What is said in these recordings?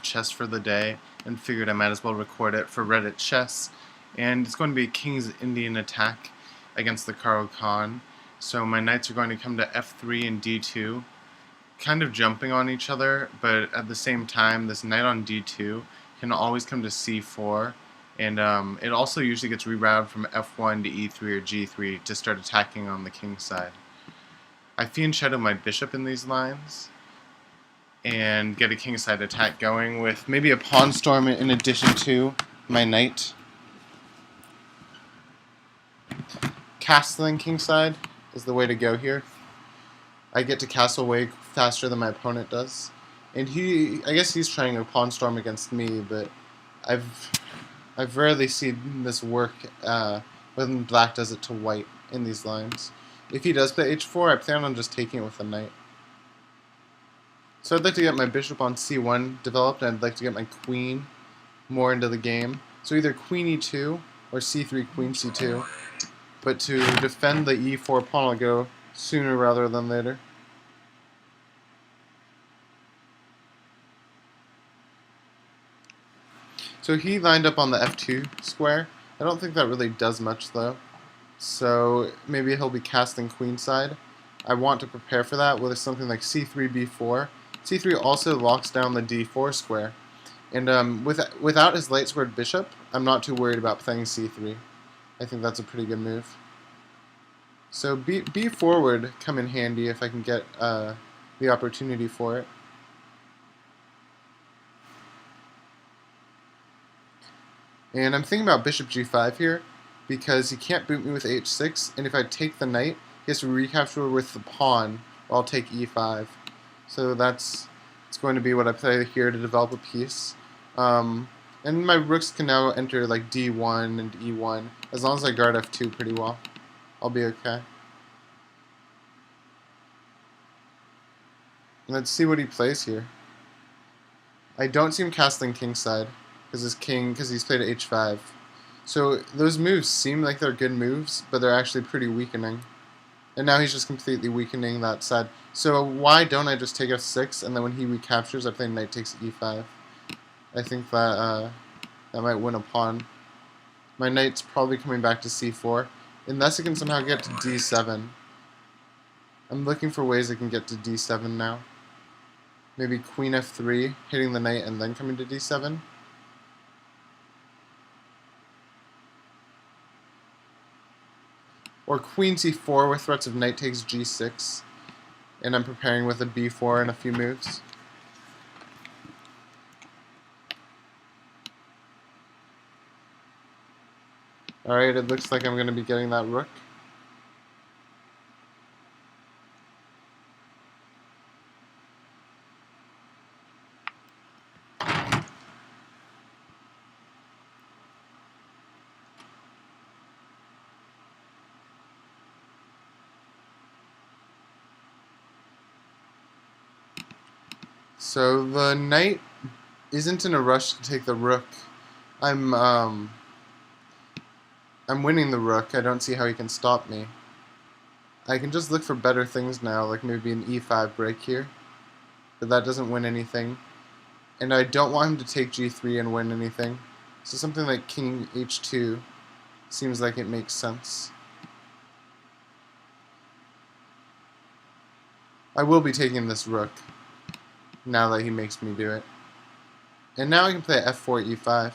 chess for the day and figured I might as well record it for Reddit Chess. And it's going to be a King's Indian attack against the Caro-Kann. So my knights are going to come to f3 and d2, kind of jumping on each other, but at the same time, this knight on d2 can always come to c4, and it also usually gets rerouted from f1 to e3 or g3 to start attacking on the king side. I fiend shadow my bishop in these lines and get a kingside attack going with maybe a pawn storm in addition to my knight. Castling kingside is the way to go here. I get to castle way faster than my opponent does. And I guess he's trying a pawn storm against me, but I've rarely seen this work when black does it to white in these lines. If he does play h4, I plan on just taking it with a knight. So I'd like to get my bishop on c1 developed, and I'd like to get my queen more into the game. So either queen e2 or c3 queen c2. But to defend the e4 pawn, I'll go sooner rather than later. So he lined up on the f2 square. I don't think that really does much though. So maybe he'll be casting queenside. I want to prepare for that with something like c3, b4. c3 also locks down the d4 square. And without his light squared bishop, I'm not too worried about playing c3. I think that's a pretty good move. So b forward would come in handy if I can get the opportunity for it. And I'm thinking about bishop g5 here because he can't boot me with h6, and if I take the knight, he has to recapture with the pawn, or I'll take e5. So it's going to be what I play here to develop a piece. And my rooks can now enter like d1 and e1. As long as I guard f2 pretty well, I'll be okay. Let's see what he plays here. I don't see him castling kingside because he's played h5. So those moves seem like they're good moves, but they're actually pretty weakening. And now he's just completely weakening that side. So why don't I just take f6, and then when he recaptures, I play knight takes e5. I think that that might win a pawn. My knight's probably coming back to c4, unless it can somehow get to d7. I'm looking for ways it can get to d7 now. Maybe queen f3, hitting the knight, and then coming to d7. Or queen c4 with threats of knight takes g6, and I'm preparing with a b4 and a few moves. Alright, it looks like I'm going to be getting that rook. So the knight isn't in a rush to take the rook. I'm winning the rook. I don't see how he can stop me. I can just look for better things now, like maybe an e5 break here. But that doesn't win anything. And I don't want him to take g3 and win anything. So something like king h2 seems like it makes sense. I will be taking this rook now that he makes me do it. And now I can play f4 e5.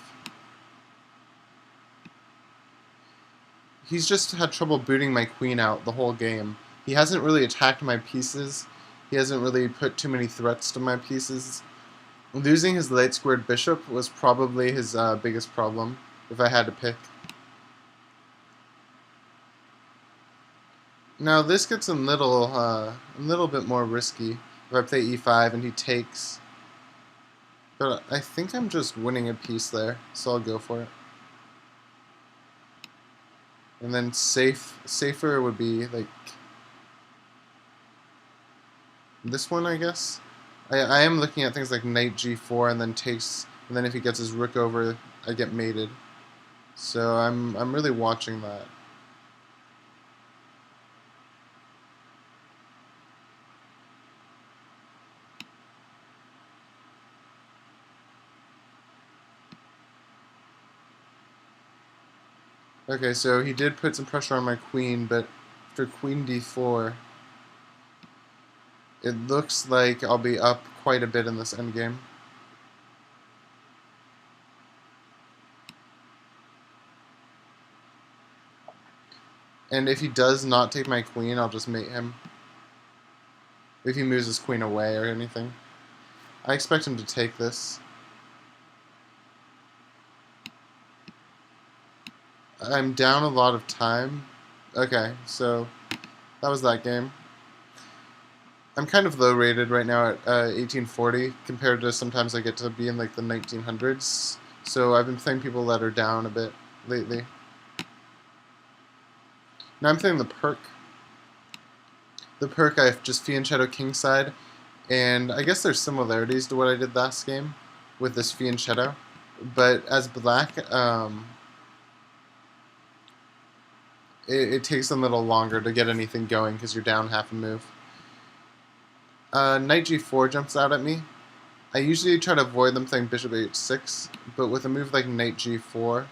He's just had trouble booting my queen out the whole game. He hasn't really attacked my pieces. He hasn't really put too many threats to my pieces. Losing his light squared bishop was probably his biggest problem, if I had to pick. Now this gets a little bit more risky if I play e5 and he takes. But I think I'm just winning a piece there, so I'll go for it. And then safer would be like this one, I guess. I am looking at things like knight g4 and then takes, and then if he gets his rook over, I get mated. So I'm really watching that. Okay, so he did put some pressure on my queen, but after queen d4, it looks like I'll be up quite a bit in this endgame. And if he does not take my queen, I'll just mate him. If he moves his queen away or anything. I expect him to take this. I'm down a lot of time. Okay, so that was that game. I'm kind of low rated right now at 1840 compared to sometimes I get to be in like the 1900s. So I've been playing people that are down a bit lately. Now I'm playing the perk. The perk I have just Fianchetto Kingside, and I guess there's similarities to what I did last game with this Fianchetto. But as black, it takes a little longer to get anything going because you're down half a move. Knight g4 jumps out at me. I usually try to avoid them playing bishop h6, but with a move like knight g4,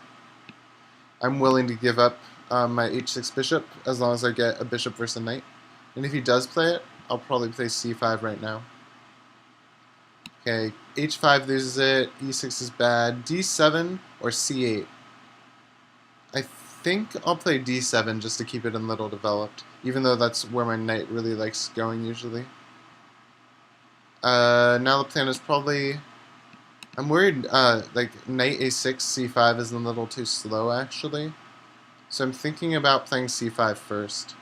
I'm willing to give up my h6 bishop as long as I get a bishop versus a knight. And if he does play it, I'll probably play c5 right now. Okay, h5 loses it, e6 is bad, d7 or c8. I think I'll play d7 just to keep it a little developed, even though that's where my knight really likes going usually. Now the plan is probably... I'm worried, like, knight a6, c5 is a little too slow, actually. So I'm thinking about playing c5 first.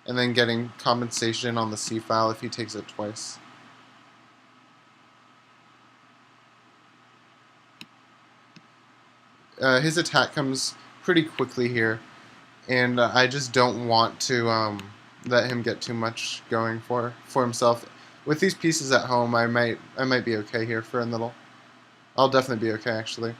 And then getting compensation on the c-file if he takes it twice. His attack comes pretty quickly here. And I just don't want to let him get too much going for himself. With these pieces at home, I might be okay here for a little. I'll definitely be okay, actually.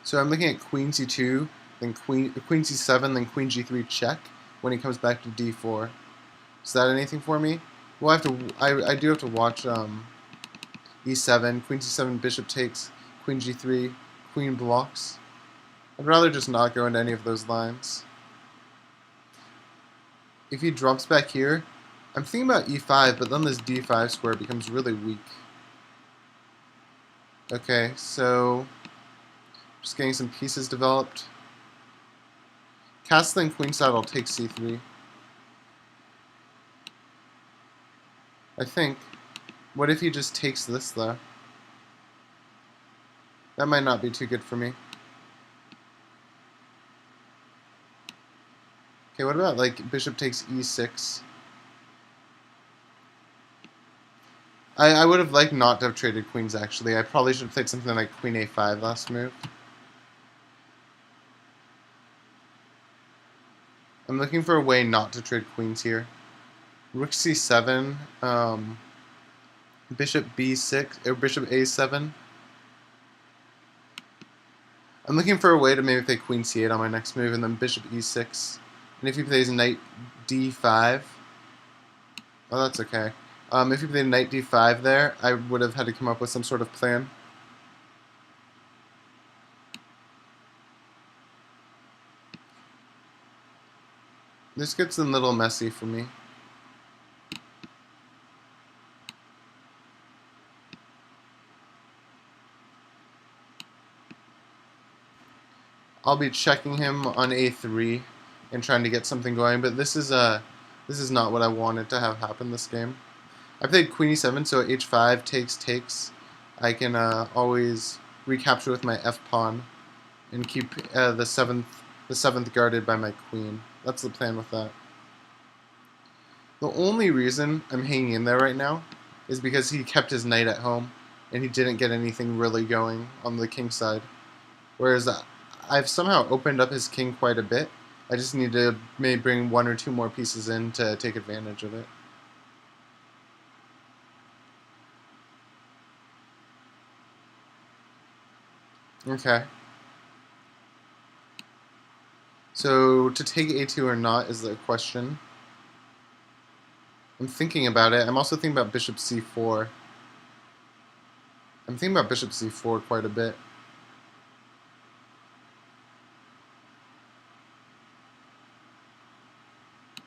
So I'm looking at queen c2, then queen c7, then queen g3 check when he comes back to d4. Is that anything for me? We'll have to. I do have to watch e7, queen c7, bishop takes, queen g3, queen blocks. I'd rather just not go into any of those lines. If he drops back here, I'm thinking about e5, but then this d5 square becomes really weak. Okay, so just getting some pieces developed. Castling queenside, I'll take c3. I think. What if he just takes this, though? That might not be too good for me. Okay, what about, like, bishop takes e6? I would have liked not to have traded queens, actually. I probably should have played something like queen a5 last move. I'm looking for a way not to trade queens here. Rook c7, bishop b6, or bishop a7. I'm looking for a way to maybe play queen c8 on my next move, and then bishop e6. And if he plays knight d5, oh, that's okay. If he played knight d5 there, I would have had to come up with some sort of plan. This gets a little messy for me. I'll be checking him on a3 and trying to get something going, but this is not what I wanted to have happen this game. I played queen e7, so h5 takes. I can always recapture with my f pawn and keep the seventh guarded by my queen. That's the plan with that. The only reason I'm hanging in there right now is because he kept his knight at home and he didn't get anything really going on the king side. Whereas I've somehow opened up his king quite a bit. I just need to maybe bring one or two more pieces in to take advantage of it. Okay. So to take a2 or not is the question. I'm thinking about it. I'm also thinking about bishop c4. I'm thinking about bishop c4 quite a bit.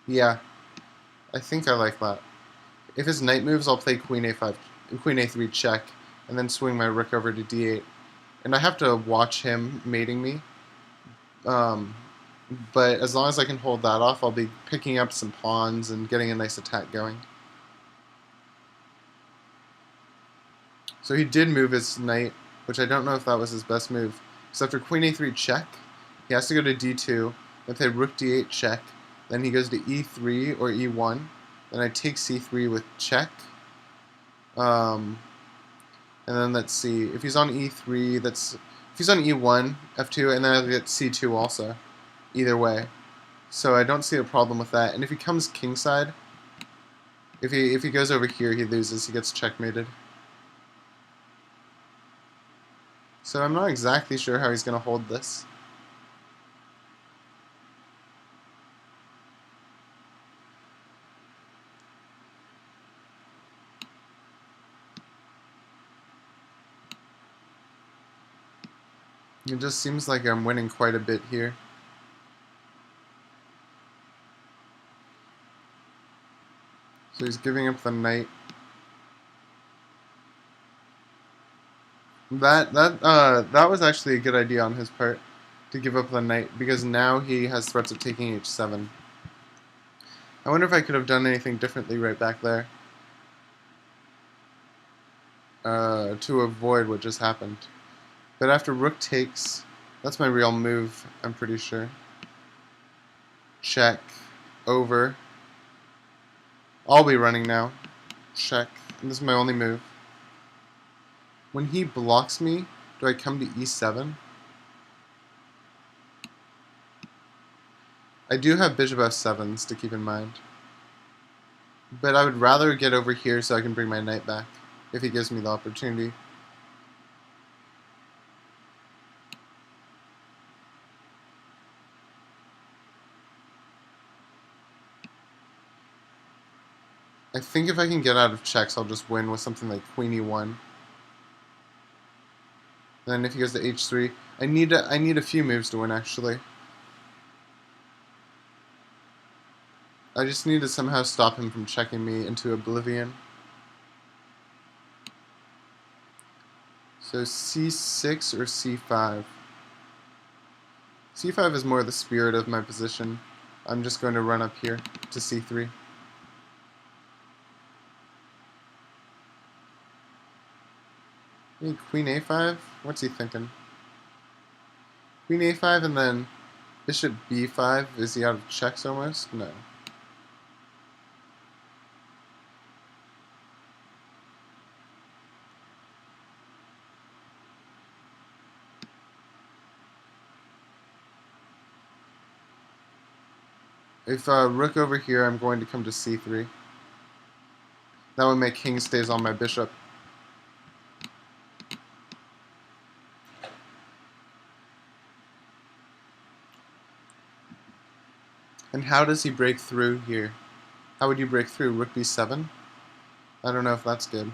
Yeah, I think I like that. If his knight moves, I'll play queen a5, queen a3 check, and then swing my rook over to d8. And I have to watch him mating me. But as long as I can hold that off, I'll be picking up some pawns and getting a nice attack going. So he did move his knight, which I don't know if that was his best move. Because after queen a3 check, he has to go to d2, then play rook d8 check, then he goes to e3 or e1, then I take c3 with check, and then let's see, if he's on e3, if he's on e1, f2, and then I'll get c2 also, either way. So I don't see a problem with that. And if he comes kingside, if he goes over here, he loses, he gets checkmated. So I'm not exactly sure how he's going to hold this. It just seems like I'm winning quite a bit here. So he's giving up the knight. That was actually a good idea on his part to give up the knight, because now he has threats of taking h7. I wonder if I could have done anything differently right back there to avoid what just happened. But after rook takes, that's my real move, I'm pretty sure. Check. Over. I'll be running now. Check. And this is my only move. When he blocks me, do I come to e7? I do have bishop f7s to keep in mind. But I would rather get over here so I can bring my knight back, if he gives me the opportunity. I think if I can get out of checks, I'll just win with something like queen e1. Then if he goes to h3, I need a few moves to win, actually. I just need to somehow stop him from checking me into oblivion. So c6 or c5? c5 is more the spirit of my position. I'm just going to run up here to c3. Queen a5? What's he thinking? Queen a5 and then bishop b5? Is he out of checks almost? No. If rook over here, I'm going to come to c3. That way my king stays on my bishop. And how does he break through here? How would you break through? Rook b7? I don't know if that's good.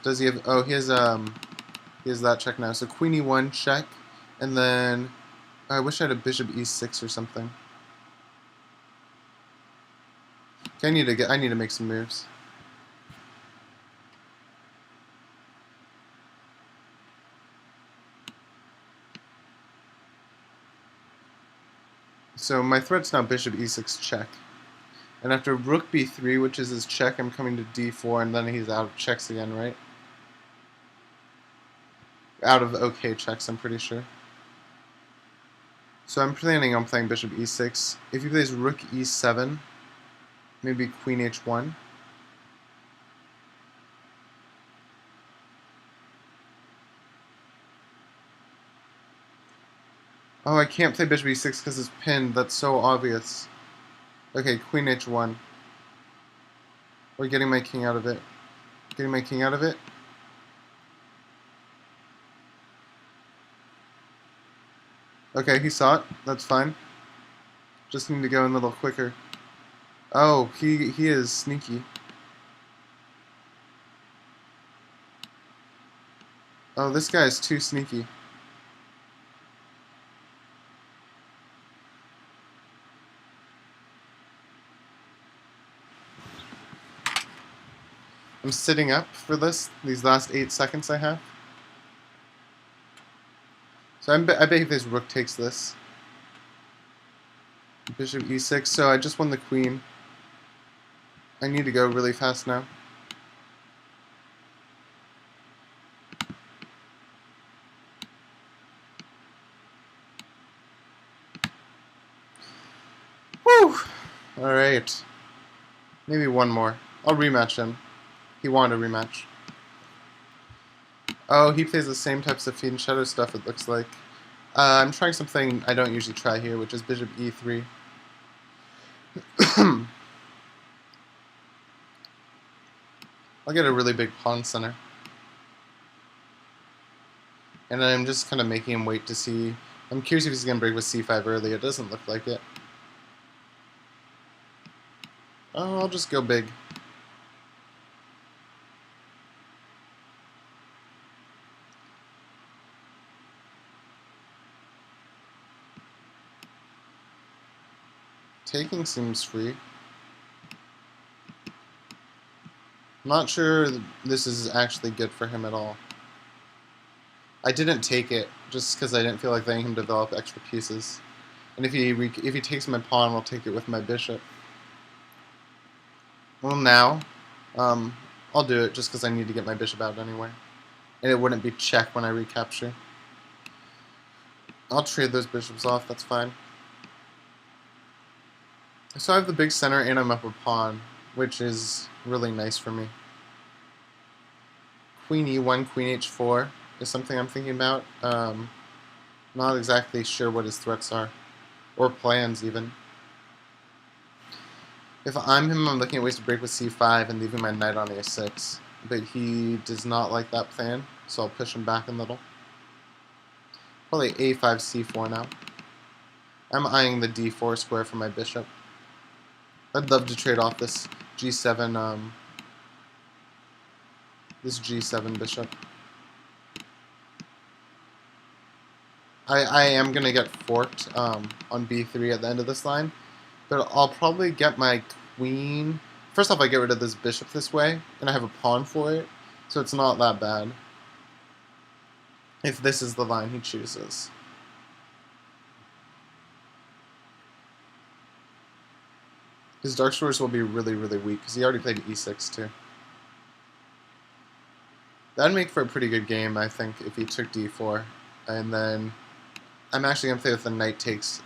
Does he have... Oh, he has that check now. So queen e1 check, and then... I wish I had a bishop e6 or something. Okay, I need to make some moves. So my threat's now bishop e6 check. And after rook b3, which is his check, I'm coming to d4, and then he's out of checks again, right? Out of okay checks, I'm pretty sure. So I'm planning on playing bishop e6. If he plays rook e7, maybe queen h1. Oh, I can't play bishop e6 because it's pinned. That's so obvious. Okay, queen h1. Or getting my king out of it. Getting my king out of it. Okay, he saw it. That's fine. Just need to go in a little quicker. Oh, he is sneaky. Oh, this guy is too sneaky. I'm sitting up for these last 8 seconds I have. So I bet this rook takes this. Bishop e6, so I just won the queen. I need to go really fast now. Woo! Alright. Maybe one more. I'll rematch him. He wanted a rematch. Oh, he plays the same types of feed and shadow stuff, it looks like. I'm trying something I don't usually try here, which is bishop e3. I'll get a really big pawn center. And I'm just kind of making him wait to see. I'm curious if he's going to break with c5 early. It doesn't look like it. Oh, I'll just go big. Taking seems free. I'm not sure this is actually good for him at all. I didn't take it just because I didn't feel like letting him develop extra pieces. And if he takes my pawn, I'll take it with my bishop. Well, now, I'll do it just because I need to get my bishop out anyway. And it wouldn't be check when I recapture. I'll trade those bishops off, that's fine. So I have the big center and I'm up a pawn, which is really nice for me. Queen e1, queen h4 is something I'm thinking about. Not exactly sure what his threats are, or plans even. If I'm him, I'm looking at ways to break with c5 and leaving my knight on a6. But he does not like that plan, so I'll push him back a little. Probably a5, c4 now. I'm eyeing the d4 square for my bishop. I'd love to trade off this g7, this g7 bishop. I am going to get forked on b3 at the end of this line, but I'll probably get my queen. First off, I get rid of this bishop this way, and I have a pawn for it, so it's not that bad if this is the line he chooses. His dark squares will be really, really weak, because he already played e6 too. That'd make for a pretty good game, I think, if he took d4. And then I'm actually going to play with the knight takes,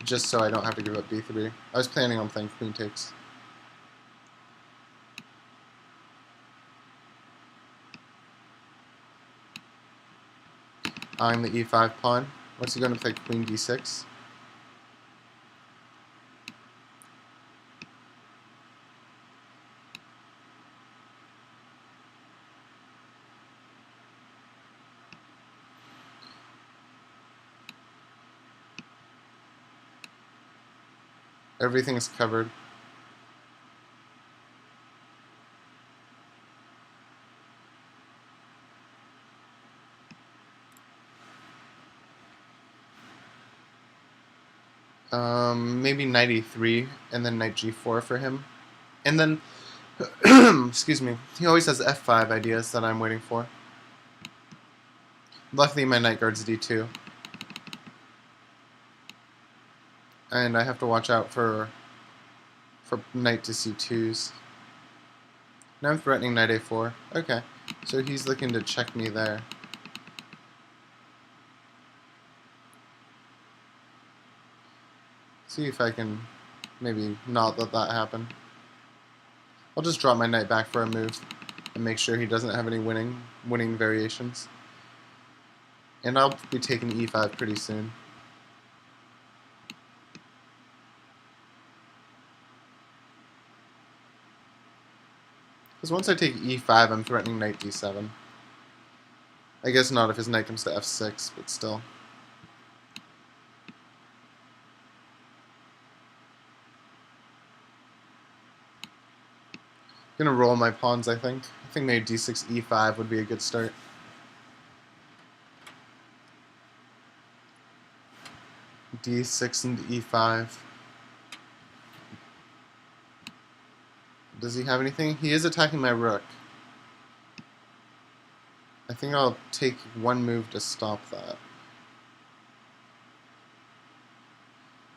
just so I don't have to give up b3. I was planning on playing queen takes. Eyeing the e5 pawn. What's he going to play? Queen d6. Everything's covered. Maybe knight e3 and then knight g4 for him. And then, excuse me, he always has f5 ideas that I'm waiting for. Luckily, my knight guards d2. And I have to watch out for knight to c2s. Now I'm threatening knight a4. Okay, so he's looking to check me there. See if I can maybe not let that happen. I'll just drop my knight back for a move and make sure he doesn't have any winning variations. And I'll be taking e5 pretty soon. Because once I take e5, I'm threatening knight d7. I guess not if his knight comes to f6, but still. I'm gonna roll my pawns, I think. I think maybe d6, e5 would be a good start. D6 and E5. Does he have anything? He is attacking my rook. I think I'll take one move to stop that.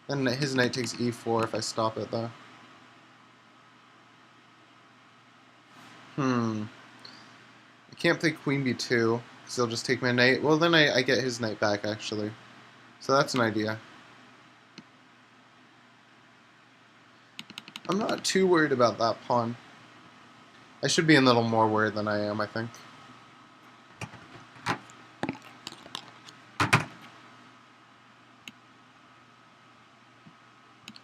Then his knight takes E4 if I stop it, though. I can't play Queen B2, because he'll just take my knight. Well, then I get his knight back, actually. So that's an idea. I'm not too worried about that pawn. I should be a little more worried than I am, I think.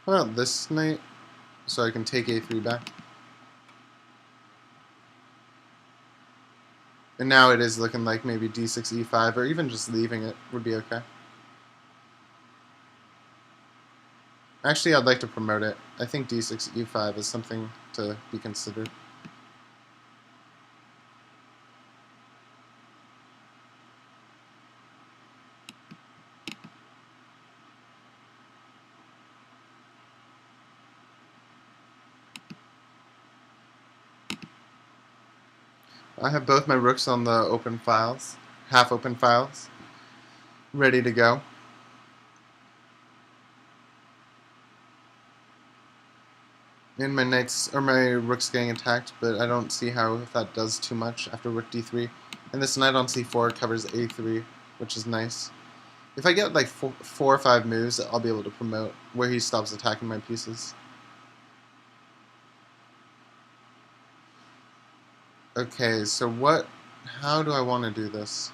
How about this knight, so I can take A3 back? And now it is looking like maybe D6, E5, or even just leaving it would be okay. Actually, I'd like to promote it. I think D6, E5 is something to be considered. I have both my rooks on the open files, half open files, ready to go. And my knights or my rook's getting attacked, but I don't see how that does too much after rook d3. And this knight on c4 covers a3, which is nice. If I get like four or five moves, I'll be able to promote where he stops attacking my pieces. Okay, so how do I want to do this?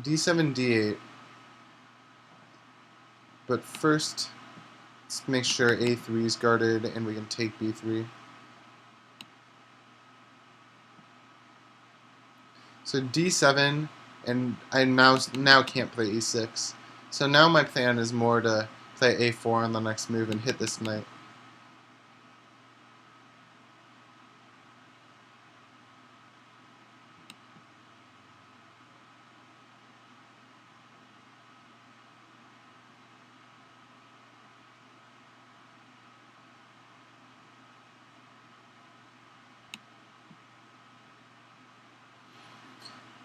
d7, d8. But first, let's make sure a3 is guarded and we can take b3. So d7, and I now can't play e6. So now my plan is more to play a4 on the next move and hit this knight.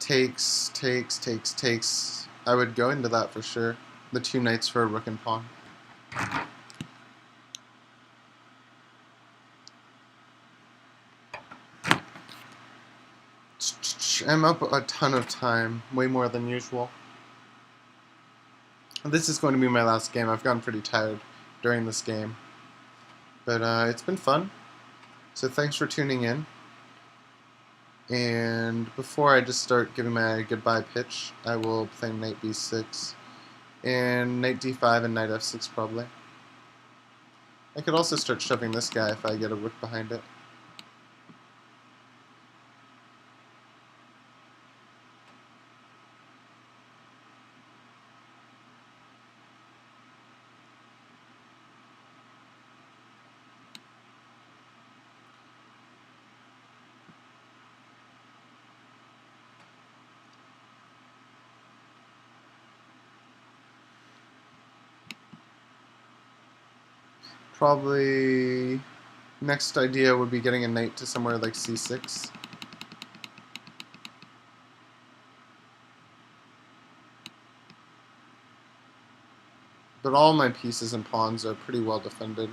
Takes. I would go into that for sure. The two knights for a rook and pawn. I'm up a ton of time, way more than usual. This is going to be my last game. I've gotten pretty tired during this game. But it's been fun. So thanks for tuning in. And before I just start giving my goodbye pitch, I will play knight b6 and knight d5 and knight f6 probably. I could also start shoving this guy if I get a rook behind it. Probably next idea would be getting a knight to somewhere like c6. But all my pieces and pawns are pretty well defended,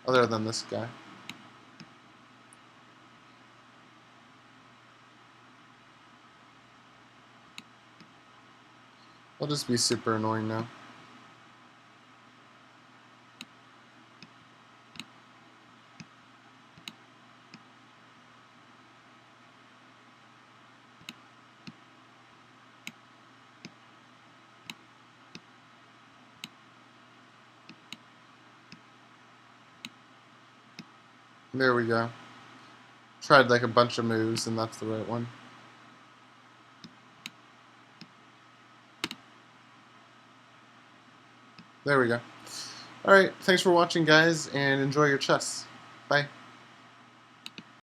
other than this guy. I'll just be super annoying now. There we go. Tried like a bunch of moves, and that's the right one. There we go. Alright, thanks for watching, guys, and enjoy your chess. Bye.